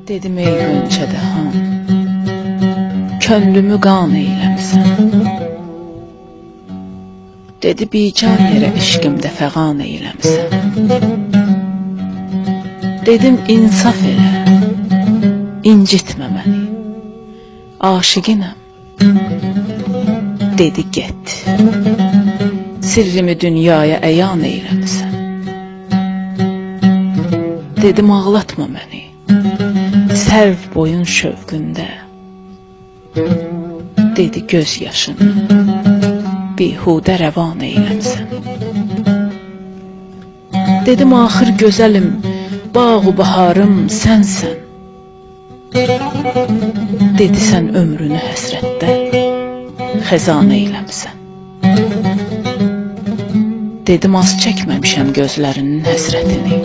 Dedim ey Gönçədə xan, könlümü qan eyləmsən. Dedi bican yerə eşqimdə fəğan eyləmsən. Dedim insaf elə, incitmə məni, aşiqinəm. Dedi get, sirrimi dünyaya əyan eyləmsən. Dedim ağlatma məni, sərv boyun şövqündə. Dedi göz yaşını bihudə rəvan eyləmsən. Dedim axır gözəlim, bağ-u baharım sənsən. Dedi sən ömrünü həsrətdə xəzan eyləmsən. Dedim az çəkməmişəm gözlərinin həsrətini.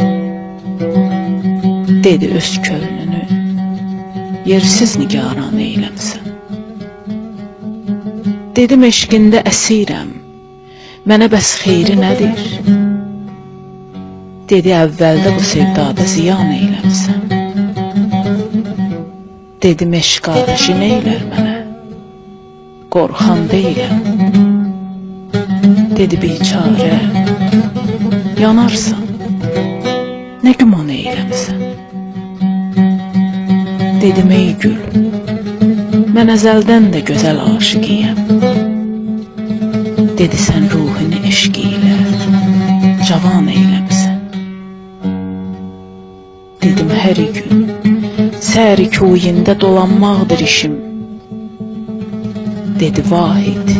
Dedi öz könlünü yersiz nigaran eyləmsən. Dedim eşqində əsirəm, mənə bəs xeyri nədir? Dedi əvvəldə bu sevdada ziyan eyləmsən. Dedim eşq ateşi neylər mənə, qorxan deyiləm. Dedi biçarə, yanarsan, nə güman eyləmsən. Dedim ey gül, mən əzəldən də gözəl aşiqiyəm. Dedi sən ruhunu eşq ilə cavan eyləmsən. Dedim hər gün səhəri kuyində dolanmaqdır işim. Dedi vahid,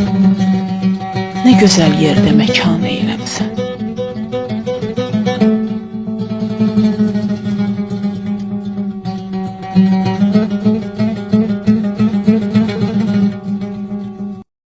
nə gözəl yerdə məkan eyləmsən.